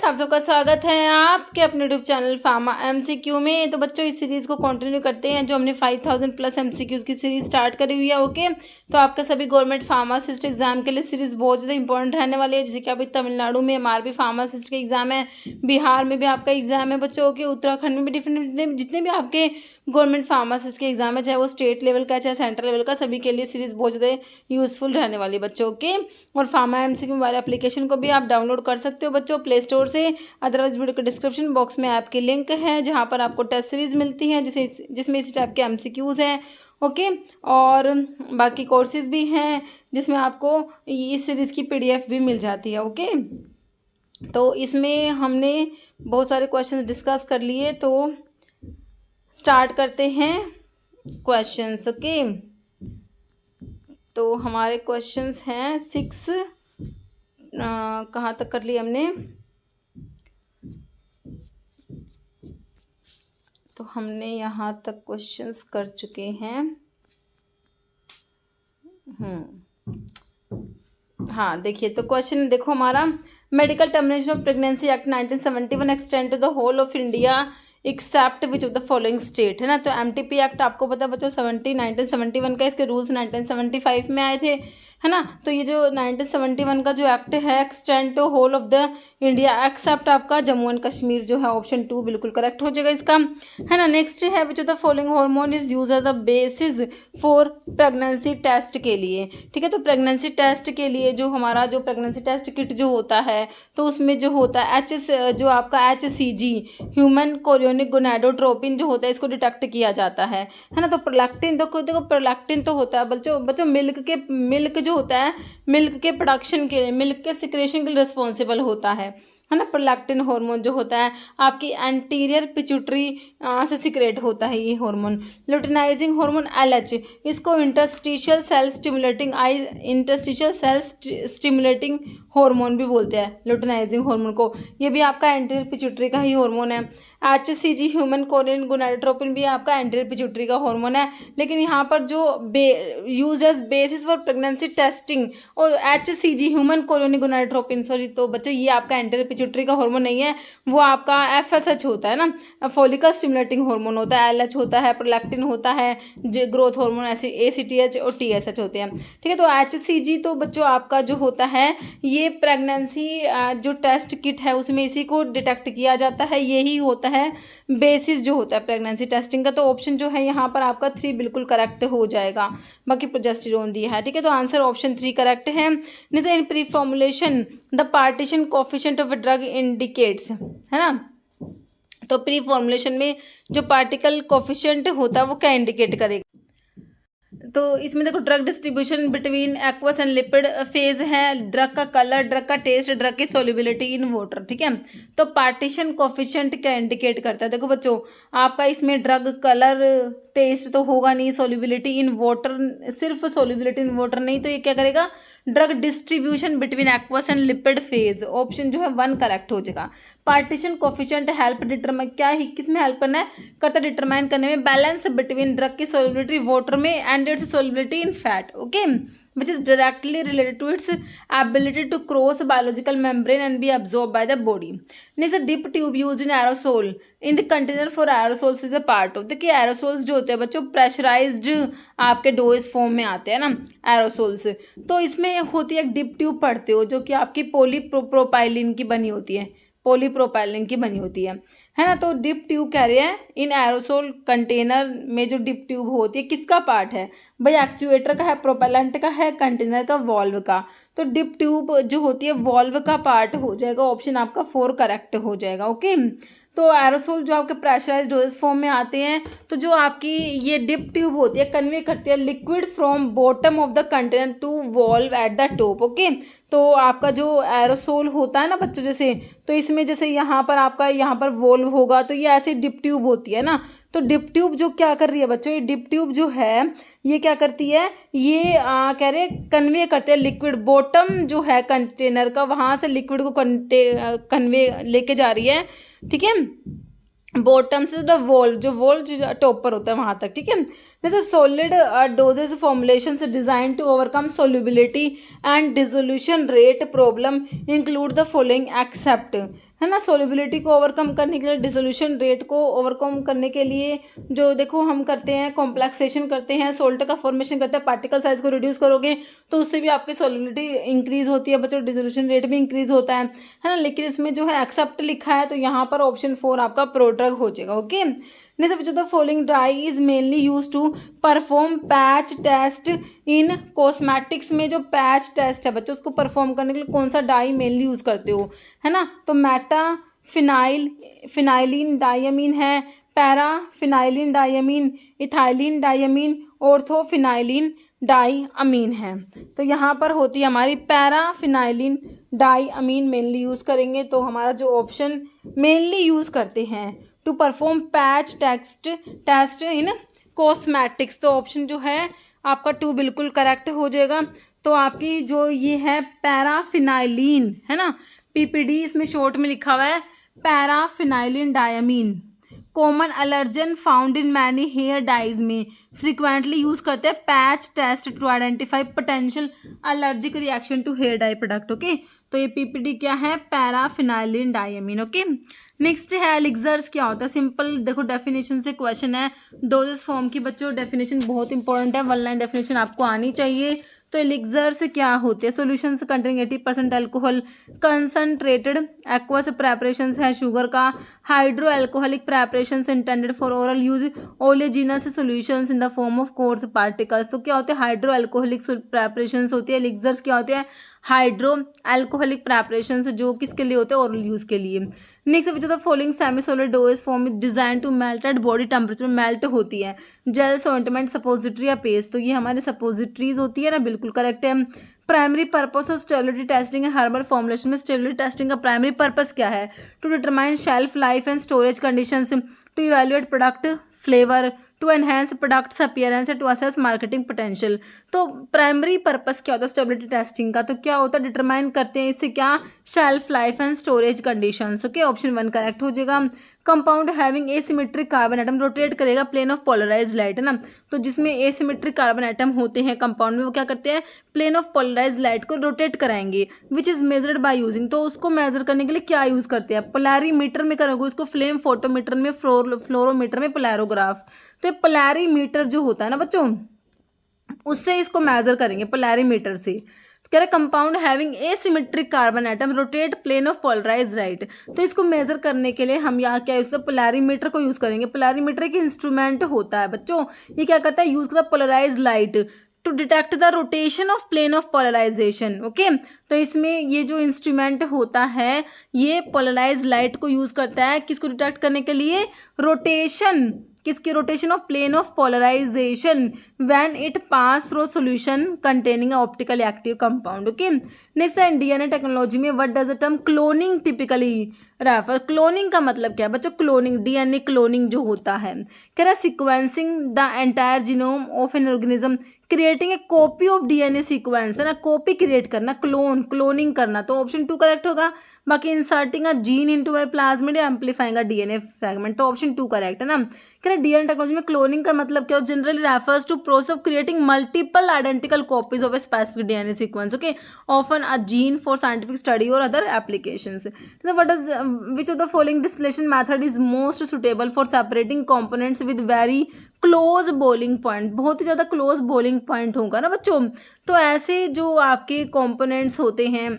आप सबका स्वागत है आपके अपने यूट्यूब चैनल फार्मा एमसीक्यू में। तो बच्चों इस सीरीज़ को कंटिन्यू करते हैं जो हमने 5000 प्लस एमसीक्यूज़ की सीरीज़ स्टार्ट करी हुई है। ओके, तो आपका सभी गवर्नमेंट फार्मासिस्ट एग्जाम के लिए सीरीज़ बहुत ज़्यादा इंपॉर्टेंट रहने वाली है। जैसे कि अभी तमिलनाडु में एमआरबी फार्मासिस्ट के एग्जाम है, बिहार में भी आपका एग्जाम है बच्चों के, उत्तराखंड में भी डिफरेंट जितने भी आपके गवर्नमेंट फार्मासिस्ट के एग्जाम है, चाहे वो स्टेट लेवल का चाहे सेंट्रल लेवल का, सभी के लिए सीरीज़ बहुत ज़्यादा यूज़फुल रहने वाली है बच्चों के। और फार्मा एमसीक्यू मोबाइल एप्लीकेशन को भी आप डाउनलोड कर सकते हो बच्चों प्ले स्टोर से। अदरवाइज वीडियो के डिस्क्रिप्शन बॉक्स में ऐप की लिंक है जहाँ पर आपको टेस्ट सीरीज़ मिलती है जिसमें इस टाइप के एमसीक्यूज़ हैं। ओके, और बाकी कोर्सेज भी हैं जिसमें आपको इस सीरीज़ की पीडीएफ भी मिल जाती है। ओके, तो इसमें हमने बहुत सारे क्वेश्चंस डिस्कस कर लिए, तो स्टार्ट करते हैं क्वेश्चंस। ओके, तो हमारे क्वेश्चंस हैं 6, कहाँ तक कर लिए हमने, तो हमने यहाँ तक क्वेश्चंस कर चुके हैं। हाँ देखिए, तो क्वेश्चन देखो हमारा, medical termination of pregnancy act 1971 extend to the whole of India except which of the following state, है ना। तो एमटीपी एक्ट आपको पता है बच्चों 1971 का, इसके रूल्स 1975 में आए थे, है ना। तो ये जो 1971 का जो एक्ट है extend to whole of the India except आपका जम्मू एंड कश्मीर जो है, ऑप्शन 2 बिल्कुल करेक्ट हो जाएगा इसका, है ना। नेक्स्ट है which of the following hormone is use as the basis for pregnancy test के लिए, ठीक है। तो प्रेगनेंसी टेस्ट के लिए जो हमारा जो प्रेगनेंसी टेस्ट किट जो होता है, तो उसमें जो होता है जो आपका HCG ह्यूमन कोरियोनिक गोनाडोट्रोपिन जो होता है, इसको डिटेक्ट किया जाता है ना। तो प्रोलैक्टिन, देखो प्रोलैक्टिन तो होता है बच्चों मिल्क जो होता है, मिल्क के प्रोडक्शन के लिए, मिल्क के सिक्रेशन के लिए रिस्पॉन्सिबल होता है ना। प्रोलैक्टिन हार्मोन जो होता है आपकी एंटीरियर पिट्यूटरी से सिक्रेट होता है ये हार्मोन। लुटिनाइजिंग हार्मोन LH, इसको इंटरस्टिशियल सेल स्टिमुलेटिंग हार्मोन भी बोलते हैं लुटिनाइजिंग हार्मोन को, ये भी आपका एंटीरियर पिट्यूटरी का ही हार्मोन है। HCG ह्यूमन कोरियन गोनाडोट्रोपिन भी आपका एंटीरियर पिट्यूटरी का हार्मोन है, लेकिन यहाँ पर जो use as basis for pregnancy testing और HCG human chorionic gonadotropin, sorry, तो बच्चों ये आपका एंटीरियर पिट्यूटरी का हार्मोन नहीं है, वो आपका FSH होता है ना, फॉलिकल स्टिमुलेटिंग हार्मोन होता है। LH होता है, प्रोलैक्टिन होता है, ग्रोथ हार्मोन ACTH और TSH होते हैं, ठीक है। तो HCG तो बच्चों आपका जो होता है ये प्रेगनेंसी जो टेस्ट किट है उसमें इसी को डिटेक्ट किया जाता है, यही होता है बेसिस जो होता है प्रेगनेंसी टेस्टिंग का। तो ऑप्शन जो है यहाँ पर आपका 3 बिल्कुल करेक्ट हो जाएगा, बाकी प्रोजेस्टेरोन दिया है, ठीक है। तो आंसर ऑप्शन 3 करेक्ट है। नीचे इन pre formulation the partition coefficient of drug indicates, है ना। तो प्री फॉर्मुलेशन में जो पार्टिकल कोफिशिएंट होता है वो क्या इंडिकेट करेगा, तो इसमें देखो drug distribution between aqueous and lipid phase है, ड्रग का कलर, ड्रग का टेस्ट, ड्रग की सोल्युबिलिटी इन वाटर, ठीक है। तो पार्टीशन कोफिशिएंट क्या इंडिकेट करता है, देखो बच्चों आपका इसमें ड्रग कलर टेस्ट तो होगा नहीं, सोल्युबिलिटी इन वाटर, सिर्फ सोल्युबिलिटी इन वाटर नहीं, तो ये क्या करेगा, drug distribution between aqueous and lipid phase, option जो है 1 करेक्ट हो जाएगा। पार्टीशन कोफिशिएंट हेल्प डिटरमाइन, क्या ही किस में हेल्प करना है, करता डिटरमाइन करने में बैलेंस बिटवीन ड्रग की सोल्युबिलिटी वाटर में and it's solubility in fat, okay, which is directly related to its ability to cross biological membrane and be absorbed by the body. Next, a dip tube used in aerosol in the container for aerosols is a part of, देखिए aerosols जो होते हैं बच्चों pressurised आपके dose form में आते हैं ना aerosols, तो इसमें होती है एक डिप ट्यूब पढ़ते हो जो कि आपकी पॉलीप्रोपाइलिन की बनी होती है, पॉलीप्रोपाइलिन की बनी होती है ना। तो डिप ट्यूब कह रहे हैं इन एरोसोल कंटेनर में जो डिप ट्यूब होती है किसका पार्ट है भाई, एक्चुएटर का है, प्रोपेलेंट का है, कंटेनर का, वॉल्व का। तो डिप ट्यूब जो होती है वॉल्व का पार्ट हो जाएगा, ऑप्शन आपका 4 करेक्ट हो जाएगा। ओके, तो एरोसोल जो आपके प्रेशराइज्ड डोजेस फॉर्म में आते हैं, तो जो आपकी ये डिप ट्यूब होती है कन्वे करती है liquid from bottom of the container to valve at the top, okay. तो आपका जो एरोसोल होता है ना बच्चों, जैसे तो इसमें जैसे यहाँ पर आपका यहाँ पर वॉल्व होगा, तो ये ऐसे डिप ट्यूब होती है ना। तो डिप ट्यूब जो क्या कर रही है बच्चों, ये डिप ट्यूब जो है ये क्या करती है, ये कह रहे कन्वे करते हैं लिक्विड, बॉटम जो है कंटेनर का वहाँ से लिक्विड को कन्वे लेके जा रही है, ठीक है, बॉटम से द वॉल जो टॉप पर होता है वहाँ तक, ठीक है। जैसे सॉलिड डोजेस फॉर्मुलेशन से design to overcome solubility and dissolution rate problem include the following except, है ना। सोल्युबिलिटी को ओवरकम करने के लिए, डिसोल्यूशन रेट को ओवरकम करने के लिए जो देखो हम करते हैं, कॉम्प्लेक्सेशन करते हैं, सोल्ट का फॉर्मेशन करते हैं, पार्टिकल साइज को रिड्यूस करोगे तो उससे भी आपकी सोल्युबिलिटी इंक्रीज होती है बच्चों, डिसोल्यूशन रेट भी इंक्रीज होता है ना। लेकिन इसमें जो है एक्सेप्ट लिखा है तो यहाँ पर ऑप्शन 4 आपका प्रोड्रग हो जाएगा। ओके, नेक्स्ट बच्चों, the following dye is mainly use to perform patch test in cosmetics. में जो पैच टेस्ट है बच्चों उसको परफॉर्म करने के लिए कौन सा डाई मेनली यूज करते हो, है ना। तो मेटा फिनाइलिन डायमीन है, para phenylene diamine, ethylene diamine, orthophenylene diamine है। तो यहाँ पर होती है हमारी पैराफिनाइलिन डाईअमीन मेनली यूज़ करेंगे। तो हमारा जो ऑप्शन मेनली यूज़ करते हैं to perform patch test in cosmetics, तो ऑप्शन जो है आपका 2 बिल्कुल करेक्ट हो जाएगा। तो आपकी जो ये है पैराफिनाइलिन, है ना, पीपीडी इसमें शॉर्ट में लिखा हुआ है, paraphenylene diamine, common allergen found in many hair dyes में फ्रिक्वेंटली यूज करते हैं patch test to identify potential allergic reaction to hair dye product. Okay, तो ये पीपीडी क्या है, पैराफिनाइलिन डायमीन। ओके, नेक्स्ट है एलिक्सर्स क्या होता है। सिंपल देखो डेफिनेशन से क्वेश्चन है, डोजेस फॉर्म की बच्चों डेफिनेशन बहुत इंपॉर्टेंट है, 1 लाइन डेफिनेशन आपको आनी चाहिए। तो एलिक्सर्स क्या होते हैं, solutions containing 80% alcohol, concentrated aqueous preparations है शुगर का, hydro alcoholic preparations intended for oral use, oleaginous solutions in the form of coarse particles. तो क्या होते हैं, हाइड्रो अल्कोहलिक प्रेपरेशंस होती है। एलिक्सर्स क्या होते हैं, हाइड्रो अल्कोहलिक प्रेपरेशंस, जो किसके लिए होते हैं, ओरल यूज के लिए। Next which of the following semi solid dose form is design to melt at body temperature, melt होती है, जेल्स, ऑइंटमेंट, सपोजिटरी या पेस्ट। तो ये हमारे सपोजिटरीज होती है ना, बिल्कुल करेक्ट है। Primary purpose of stability testing है हर्बल फॉर्मुलेशन में। स्टेबिलिटी टेस्टिंग का प्राइमरी पर्पस क्या है, to determine shelf life and storage conditions, to evaluate product flavour, to enhance products appearance, to assess marketing potential. तो primary purpose क्या होता है stability testing का, तो क्या होता है, डिटरमाइन करते हैं इससे क्या, shelf life and storage conditions. Okay, option 1 correct हो जाएगा। Compound having asymmetric carbon atom rotate करेगा प्लेन ऑफ पोलराइज लाइट, है ना। तो जिसमें एसिमेट्रिक कार्बन एटम होते हैं कंपाउंड में, वो क्या करते हैं, प्लेन ऑफ पोलराइज लाइट को रोटेट कराएंगे, which is measured by using. तो उसको मेजर करने के लिए क्या यूज करते हैं, पोलैरीमीटर में करोगे उसको, फ्लेम फोटोमीटर में, फ्लोरोमीटर में, पोलैरोग्राफ। तो पोलैरीमीटर जो होता है ना बच्चों, उससे इसको मेजर करेंगे, पोलैरीमीटर से। कह रहे compound having asymmetric carbon atom rotate plane of polarise light. तो इसको मेजर करने के लिए हम यहाँ क्या यूज करते हैं, पोलैरीमीटर को यूज करेंगे। पोलैरीमीटर एक इंस्ट्रूमेंट होता है बच्चों, ये क्या करता है, यूज करता है polarise light to detect the rotation of plane of polarisation. Okay, तो इसमें ये जो इंस्ट्रूमेंट होता है ये पोलराइज लाइट को यूज करता है, किसको डिटेक्ट करने के लिए, रोटेशन, किसकी, rotation of plane of polarisation when it pass through solution containing optical active compound. Okay, next है डीएनए टेक्नोलॉजी में what does the term cloning typically refer. Cloning का मतलब क्या है बच्चों, क्लोनिंग, डीएनए क्लोनिंग जो होता है, कह रहा sequencing the entire genome of an organism, creating a copy of DNA sequence, है ना, कॉपी क्रिएट करना, क्लोनिंग करना। तो ऑप्शन 2 करेक्ट होगा। बाकी inserting a gene into A plasmid amplifying a DNA fragment, तो ऑप्शन 2 करेक्ट है ना। कह रहा डीएनए टेक्नोलॉजी में क्लोनिंग का मतलब क्या, generally refers to process of creating multiple identical copies of a specific DNA sequence. Okay, often a gene for scientific study और other applications. What is which of the following distillation method is most suitable for separating components with very close boiling point. बहुत ही ज़्यादा close boiling point होगा ना बच्चों। तो ऐसे जो आपके कंपोनेंट्स होते हैं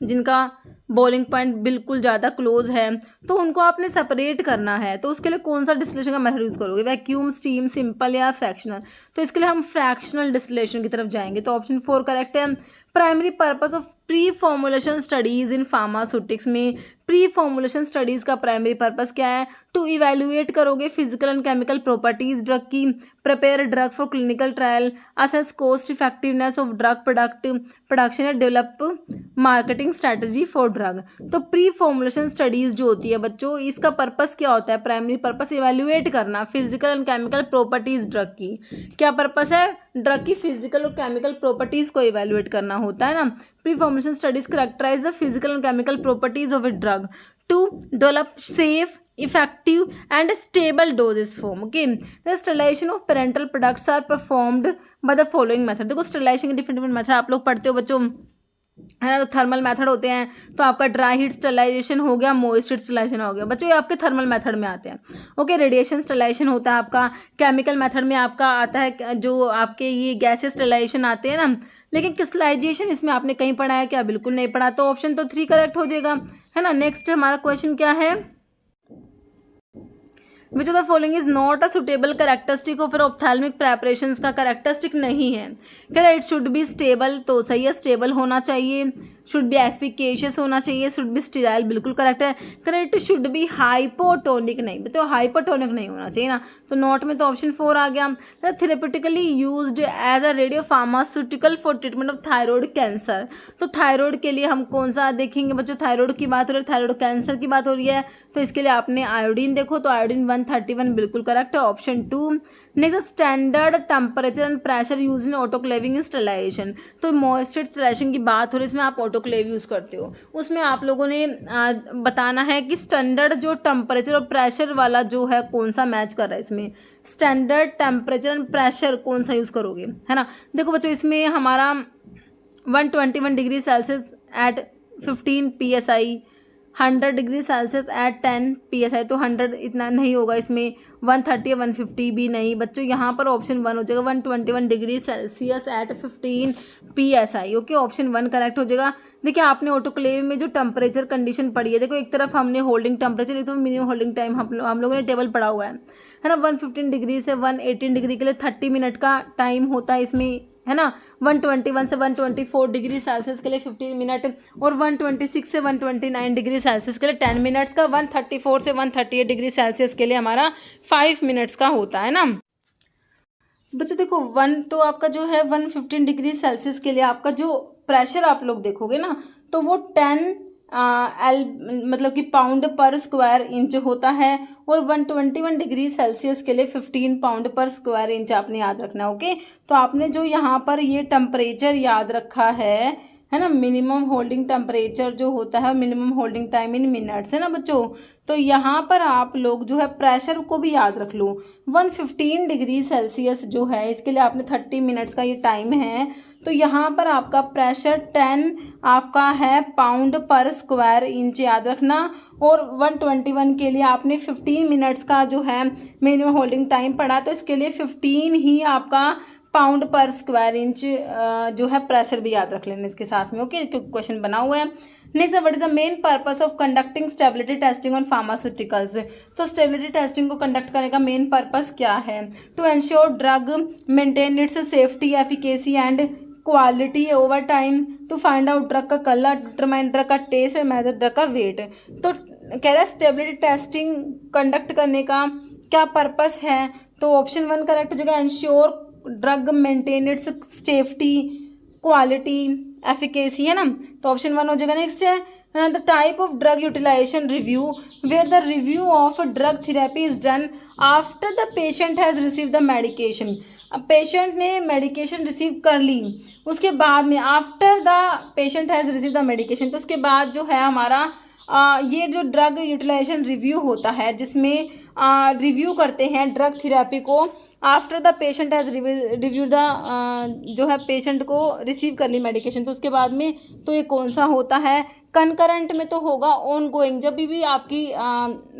जिनका बॉइलिंग पॉइंट बिल्कुल ज़्यादा क्लोज है, तो उनको आपने सेपरेट करना है। तो उसके लिए कौन सा डिस्टिलेशन का मेथड यूज़ करोगे, वैक्यूम, स्टीम, सिंपल या फ्रैक्शनल। तो इसके लिए हम फ्रैक्शनल डिस्टिलेशन की तरफ जाएंगे। तो ऑप्शन 4 करेक्ट है। Primary purpose of pre formulation studies in pharmaceutics में, प्री फॉर्मुलेशन स्टडीज का प्राइमरी पर्पस क्या है, टू इवैल्यूएट करोगे physical and chemical properties drug की, prepare drug for clinical trial, assess cost effectiveness of drug production and develop marketing strategy for drug. तो pre formulation studies जो होती है बच्चों, इसका पर्पस क्या होता है, प्राइमरी पर्पस इवैल्यूएट करना physical and chemical properties drug की। क्या पर्पस है, ड्रग की फिजिकल और केमिकल प्रॉपर्टीज को इवैल्यूएट करना होता है ना। Pre formulation studies characterise the physical and chemical properties of a drug to develop safe, effective and stable dosage form. Okay, the sterilization of parental products are performed by the following method. देखो sterilisation के different method आप लोग पढ़ते हो बच्चों, है ना। तो थर्मल मेथड होते हैं, तो आपका ड्राई हीट स्टरलाइजेशन हो गया, मॉइस्ट हीट स्टरलाइजेशन हो गया बच्चों, ये आपके थर्मल मेथड में आते हैं। ओके, रेडिएशन स्टरलाइजेशन होता है आपका, केमिकल मेथड में आपका आता है जो आपके ये गैसेस स्टरलाइजेशन आते हैं ना। लेकिन क्रिस्टलाइजेशन इसमें आपने कहीं पढ़ा है क्या? बिल्कुल नहीं पढ़ा, तो ऑप्शन तो 3 करेक्ट हो जाएगा, है ना। नेक्स्ट हमारा क्वेश्चन क्या है? Which of the following is not a suitable characteristic of ophthalmic preparation का करेक्टरिस्टिक नहीं है। कह रहा इट शुड बी स्टेबल, तो सही है, स्टेबल होना चाहिए। शुड बी एफिकेशियस होना चाहिए, शुड बी स्टीराइल, बिल्कुल करेक्ट है। कह रहा इट शुड बी हाइपोटोनिक, नहीं तो हाइपोटोनिक नहीं होना चाहिए ना, तो नॉट में तो ऑप्शन 4 आ गया। Therapeutically used as a radio pharmaceutical for treatment of thyroid cancer, तो थायराइड के लिए हम कौन सा देखेंगे बच्चों? थायराइड की बात हो रही है, थायराइड कैंसर की बात हो रही है, तो इसके लिए आपने आयोडीन देखो, तो आयोडीन 131 बिल्कुल करेक्ट है, option 2। Next, standard temperature and pressure use in autoclaving sterilisation, तो मॉइस्चर स्टरलाइजेशन की बात हो रही है, इसमें आप ऑटोक्लेव यूज़ करते हो, उसमें आप लोगों ने बताना है कि स्टैंडर्ड जो टेम्परेचर और प्रेशर वाला जो है कौन सा मैच कर रहा है इसमें, स्टैंडर्ड टेम्परेचर एंड प्रेशर कौन सा यूज़ करोगे, है ना। देखो बच्चों, इसमें हमारा 121 degree Celsius at 15 PSI, 100 degree Celsius at 10 PSI, तो 100 इतना नहीं होगा इसमें, 130 या 150 भी नहीं बच्चों, यहाँ पर ऑप्शन 1 हो जाएगा, 121 degree Celsius at 15 PSI। Okay, option 1 correct हो जाएगा। देखिए, आपने ऑटोक्लेव में जो टेम्परेचर कंडीशन पढ़ी है, देखो एक तरफ हमने होल्डिंग टेम्परेचर, एक तो मिनिमम होल्डिंग टाइम हम लोगों ने टेबल पढ़ा हुआ है ना। 115 डिग्री से 118 डिग्री के लिए 30 मिनट का टाइम होता है इसमें, है ना। 121 से 124 डिग्री सेल्सियस के लिए 15 मिनट, और 126 से 129 डिग्री सेल्सियस के लिए 10 मिनट्स का, 134 से 138 डिग्री सेल्सियस के लिए हमारा 5 मिनट्स का होता है ना। बच्चों देखो, 1 तो आपका जो है 115 डिग्री सेल्सियस के लिए आपका जो प्रेशर आप लोग देखोगे ना, तो वो 10 मतलब कि पाउंड पर स्क्वायर इंच होता है, और 121 डिग्री सेल्सियस के लिए 15 पाउंड पर स्क्वायर इंच आपने याद रखना है। ओके, तो आपने जो यहाँ पर ये टेम्परेचर याद रखा है ना, मिनिमम होल्डिंग टेम्परेचर जो होता है, minimum holding time in minutes, है ना बच्चों। तो यहाँ पर आप लोग जो है प्रेशर को भी याद रख लो, 115 डिग्री सेल्सियस जो है इसके लिए आपने 30 मिनट्स का ये टाइम है, तो यहाँ पर आपका प्रेशर 10 आपका है पाउंड पर स्क्वायर इंच याद रखना, और 121 के लिए आपने 15 मिनट्स का जो है मिनिमम होल्डिंग टाइम पड़ा, तो इसके लिए 15 ही आपका पाउंड पर स्क्वायर इंच जो है प्रेशर भी याद रख लेना इसके साथ में। ओके, क्योंकि क्वेश्चन बना हुआ है। Next, what is the main purpose of conducting stability testing on pharmaceuticals, तो स्टेबिलिटी टेस्टिंग को कंडक्ट करने का मेन पर्पस क्या है? To ensure drug maintain its safety, efficacy and quality over time, to find out drug का colour, determine drug का taste and measure drug का weight. तो कह रहा है स्टेबिलिटी टेस्टिंग कंडक्ट करने का क्या पर्पस है, तो ऑप्शन 1 करेक्ट हो जाएगा, ensure drug maintain its safety, quality, efficacy, है ना, तो ऑप्शन 1 हो जाएगा। नेक्स्ट है the type of drug utilisation review, where the review of drug therapy is done after the patient has receive the medication. अब patient ने medication receive कर ली, उसके बाद में after the patient has receive the medication, तो उसके बाद जो है हमारा ये जो ड्रग यूटिलाइजेशन रिव्यू होता है, जिसमें रिव्यू करते हैं ड्रग थेरेपी को after the patient has review the जो है पेशेंट को रिसीव कर ली मेडिकेशन, तो उसके बाद में, तो ये कौन सा होता है? कंकरेंट में तो होगा ऑन गोइंग, जब भी आपकी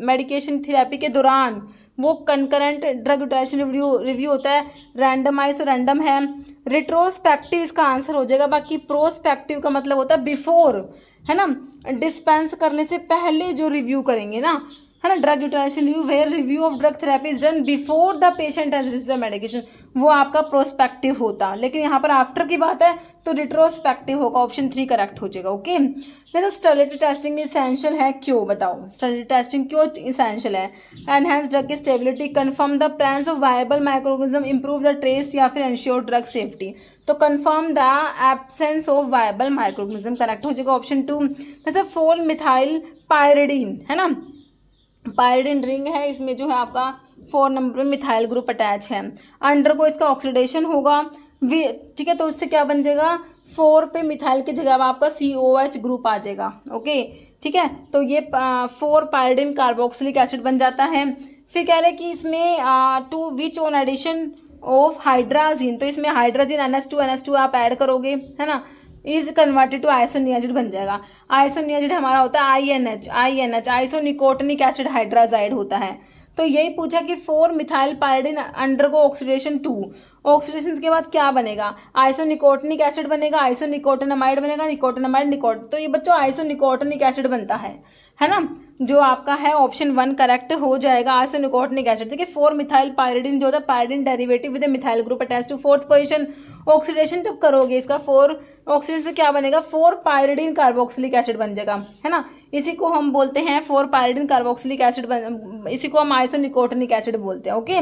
मेडिकेशन थेरेपी के दौरान वो कंकरेंट ड्रग यूटिलाइजेशन रिव्यू होता है। रैंडमाइज तो रैंडम है। रिट्रोस्पेक्टिव इसका आंसर हो जाएगा, बाकी प्रोस्पेक्टिव का मतलब होता है बिफोर, है ना, डिस्पेंस करने से पहले जो रिव्यू करेंगे ना, है ना, drug utilisation review, where review of drug therapy is done before the patient has received the medication, वो आपका प्रोस्पेक्टिव होता, लेकिन यहाँ पर आफ्टर की बात है तो रिट्रोस्पेक्टिव होगा, ऑप्शन 3 करेक्ट हो जाएगा। ओके, जैसे स्टेबिलिटी टेस्टिंग इसेंशियल है, क्यों बताओ स्टेबिलिटी टेस्टिंग क्यों इसेंशियल है? एनहांस ड्रग की stability, confirm the presence of viable microorganism, improve the taste, या फिर एंश्योर ड्रग सेफ्टी, तो confirm the absence of viable microorganism correct हो जाएगा, ऑप्शन 2। जैसे 4 मिथाइल पायरिडीन, है ना, पायरिडीन रिंग है, इसमें जो है आपका 4 नंबर में मिथाइल ग्रुप अटैच है, अंडर को इसका ऑक्सीडेशन होगा, ठीक है, तो इससे क्या बन जाएगा? 4 पे मिथाइल की जगह आपका COH ग्रुप आ जाएगा। ओके, ठीक है, तो ये 4 पायरिडीन कार्बोक्सिलिक एसिड बन जाता है। फिर कह रहे हैं कि इसमें to which on addition of hydrazine, तो इसमें हाइड्रोजन NH2 आप ऐड करोगे, है ना, इज कन्वर्टेड टू आइसोनियाजिड बन जाएगा। आइसोनियाजिड हमारा होता है INH आइसोनिकोटिनिक एसिड हाइड्राजाइड होता है। तो यही पूछा कि 4 मिथाइल पायरिडिन अंडरगो ऑक्सीडेशन 2, ऑक्सीडेशन के बाद क्या बनेगा, आइसोनिकोटिनिक एसिड बनेगा, आइसोनिकोटिनामाइड बनेगा, निकोटिनामाइड निकोट, तो ये बच्चों आइसोनिकोटिनिक एसिड बनता है ना, जो आपका है ऑप्शन 1 करेक्ट हो जाएगा, आइसोनिकोटिनिक एसिड। देखिए 4 मिथाइल पायरिडिन जो होता है pyridine derivative with methyl group attach to 4th position, oxidation जब करोगे इसका 4 ऑक्सीडेशन से क्या बनेगा, 4 पायरिडिन कार्बोक्सिलिक एसिड बन जाएगा, है ना, इसी को हम बोलते हैं 4 पायरिडिन कार्बोक्सिलिक एसिड, इसी को हम आइसोनिकोटिनिक एसिड बोलते हैं। ओके,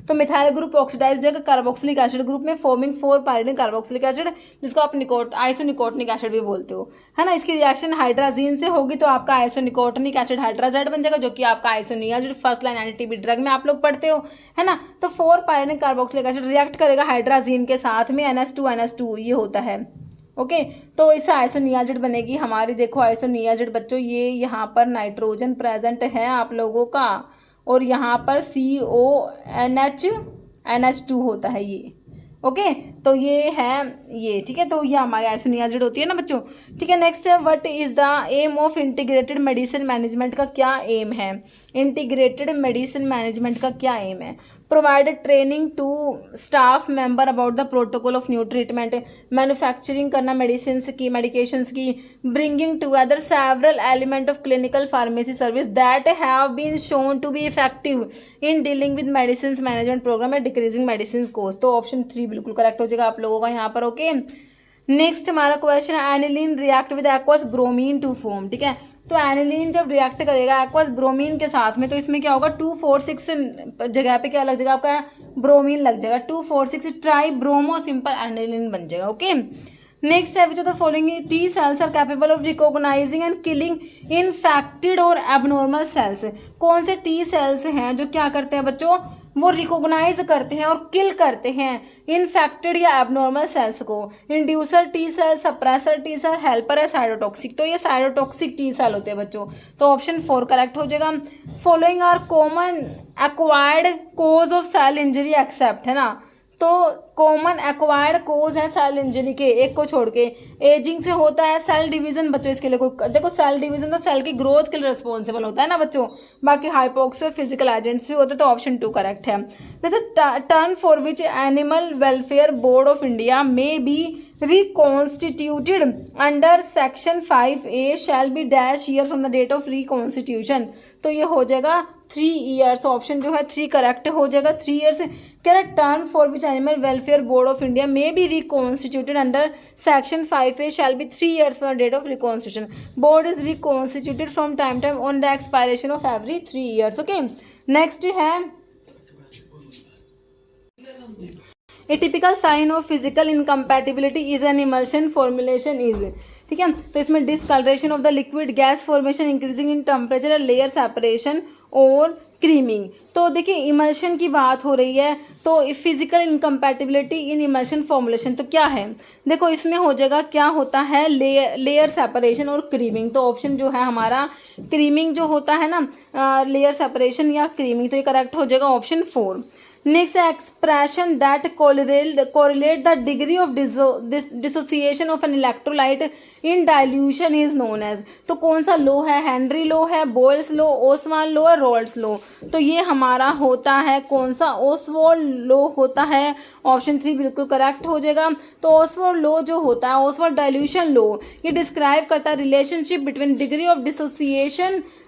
तो मिथाइल ग्रुप ऑक्सीडाइज जाएगा कार्बोक्सिलिक एसिड ग्रुप में, फॉर्मिंग 4 पायरिडिन कार्बोक्सिलिक एसिड, जिसको आप आइसोनिकोटिनिक एसिड भी बोलते हो, है ना। इसकी रिएक्शन हाइड्राजीन से होगी तो आपका आइसोनिकोटिनिक एसिड हाइड्राजाइड बन जाएगा, जो कि आपका आइसोनियाजिड फर्स्ट लाइन एंटीबी ड्रग में आप लोग पढ़ते हो, है ना। तो 4 पायरिडिन कार्बोक्सिलिक एसिड रिएक्ट करेगा हाइड्राजीन के साथ में NH2 ये होता है। ओके, तो इससे आइसोनियाजिड बनेगी हमारी। देखो आइसोनियाजिड बच्चों ये यहाँ पर नाइट्रोजन प्रेजेंट है आप लोगों का, और यहाँ पर NH2 होता है ये। ओके, तो ये है ये, ठीक है, तो ये हमारी आइसोनियाजिड होती है ना बच्चों। ठीक है, नेक्स्ट है what is the aim of integrated medicine management का क्या एम है, इंटीग्रेटेड मेडिसिन मैनेजमेंट का क्या एम है, provide training to staff member about the protocol of new treatment, manufacturing करना मेडिसिन की मेडिकेशंस की, bringing together several element of clinical pharmacy service that have been shown to be effective in dealing with medicine management program and decreasing medicine cost. तो option 3 बिल्कुल correct हो जाएगा आप लोगों का यहाँ पर। ओके, नेक्स्ट हमारा क्वेश्चन है aniline react with aqueous bromine to form. ठीक है, तो एनिलीन जब रिएक्ट करेगा एक्वस ब्रोमीन के साथ में तो इसमें क्या होगा, 2,4,6 जगह पे क्या लग जाएगा आपका ब्रोमीन लग जाएगा, 2,4,6 ट्राई ब्रोमो सिंपल एनिलीन बन जाएगा। ओके, नेक्स्ट है which of the following T cells are capable of recognising and killing infected और एबनॉर्मल सेल्स। कौन से T सेल्स हैं जो क्या करते हैं बच्चों, वो रिकॉग्नाइज करते हैं और किल करते हैं इनफेक्टेड या एबनॉर्मल सेल्स को। Inducer T cell, suppressor T cell, helper है साइटोटॉक्सिक, तो ये साइटोटॉक्सिक T सेल होते हैं बच्चों। तो ऑप्शन 4 करेक्ट हो जाएगा। Following are common acquired cause of cell injury except, है ना, तो कॉमन एक्वायर्ड कोज है सेल इंजरी के, एक को छोड़ के। एजिंग से होता है, सेल डिवीजन बच्चों इसके लिए कोई, देखो सेल डिवीजन तो सेल की ग्रोथ के लिए रिस्पॉन्सिबल होता है ना बच्चों, बाकी हाइपोक्सिया फिजिकल एजेंट्स भी होते हैं, तो ऑप्शन 2 करेक्ट है। जैसे term for which animal welfare board of India may be reconstituted under section 5A shall be dash year from the date of reconstitution, तो ये हो जाएगा 3 ईयर्स, ऑप्शन जो है 3 करेक्ट हो जाएगा। 3 ईयर्स कह रहा है term for which animal welfare board of India may be reconstituted under section 5A shall be 3 years from the date of reconstitution, board is reconstituted from time time on the expiration of every 3 years. Okay, next है a typical sign of physical incompatibility is an emulsion formulation is. ठीक है, तो इसमें discolouration of the liquid, gas formation, increasing in temperature, layer separation और creaming. तो देखिए emulsion की बात हो रही है, तो फिजिकल इनकम्पैटिबिलिटी इन इमल्शन फॉर्मुलेशन तो क्या है, देखो इसमें हो जाएगा क्या होता है लेयर सेपरेशन और क्रीमिंग, तो ऑप्शन जो है हमारा क्रीमिंग जो होता है ना, लेयर सेपरेशन या क्रीमिंग, तो ये करेक्ट हो जाएगा option 4। Next expression that correlate the degree of dissociation of an electrolyte in dilution is known as, तो कौन सा लो है, हेनरी लो है, बोयल्स लो, ओसवाल्ड लो है, रोल्स लो, तो ये हमारा होता है कौन सा, ओसवाल्ड लो होता है, ऑप्शन 3 बिल्कुल करेक्ट हो जाएगा। तो ओसवाल्ड लो जो होता है, ओसवाल्ड डाइल्यूशन लो, ये डिस्क्राइब करता है relationship between degree of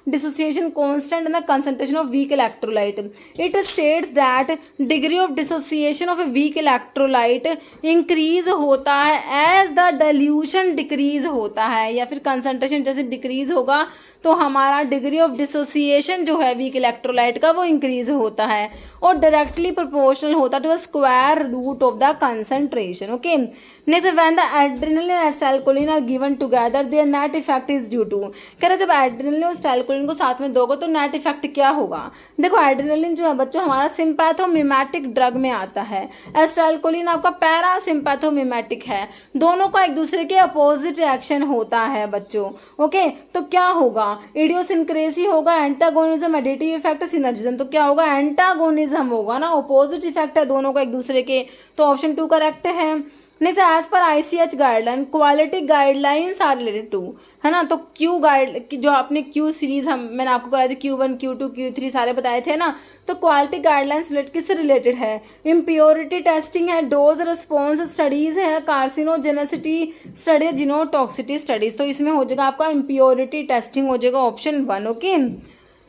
dissociation constant and the concentration of weak electrolyte. It states that degree of dissociation of a weak electrolyte increase होता है as the dilution decrease होता है, या फिर concentration जैसे decrease होगा तो हमारा डिग्री ऑफ डिसोसिएशन जो है वीक इलेक्ट्रोलाइट का वो इंक्रीज होता है और डायरेक्टली प्रोपोर्शनल होता है to the square root of the concentration. Okay, next when the adrenaline and acetylcholine are given together their net effect is due to, कह रहे जब एड्रेनलिन और एसिटाइलकोलिन को साथ में दोगे तो नेट इफेक्ट क्या होगा। देखो एड्रेनलिन जो है बच्चों हमारा सिंपैथोमिमेटिक ड्रग में आता है, एसिटाइलकोलिन आपका पैरा सिंपैथोमिमेटिक है, दोनों का एक दूसरे के अपोजिट रिएक्शन होता है बच्चों। ओके, तो क्या होगा, इडियोसिंक्रेसी होगा, एंटागोनिज्म, एडिटिव इफेक्ट, सिनर्जिज्म, तो क्या होगा एंटागोनिज्म होगा ना, अपोजिट इफेक्ट है दोनों का एक दूसरे के, तो ऑप्शन 2 करेक्ट है। नहीं sir, as per ICH guideline quality guidelines are related to, है ना। तो क्यू गाइड जो आपने क्यू सीरीज हम मैंने आपको कराई थी, Q1 Q2 Q3 सारे बताए थे ना। तो क्वालिटी गाइडलाइंस रिलेटेड किससे रिलेटेड है? इम्प्योरिटी टेस्टिंग है, डोज रिस्पॉन्स स्टडीज है, कार्सिनोजेनेसिटी स्टडी, जीनोटॉक्सिटी स्टडीज। तो इसमें हो जाएगा आपका इम्प्योरिटी टेस्टिंग, हो जाएगा ऑप्शन 1। ओके,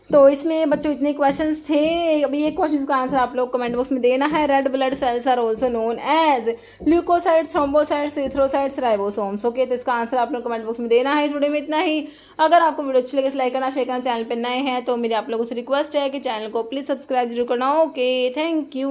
तो इसमें बच्चों इतने क्वेश्चंस थे। अभी एक क्वेश्चन का आंसर आप लोग कमेंट बॉक्स में देना है। Red blood cells are also known as leukocytes, thrombocytes, erythrocytes, ribosomes. Okay, तो इसका आंसर आप लोग कमेंट बॉक्स में देना है। इस वीडियो में इतना ही। अगर आपको वीडियो अच्छी लगे तो लाइक करना, शेयर करना, चैनल पर नए हैं तो मेरी आप लोगों से रिक्वेस्ट है कि चैनल को प्लीज़ सब्सक्राइब जरूर करना। Okay, thank you.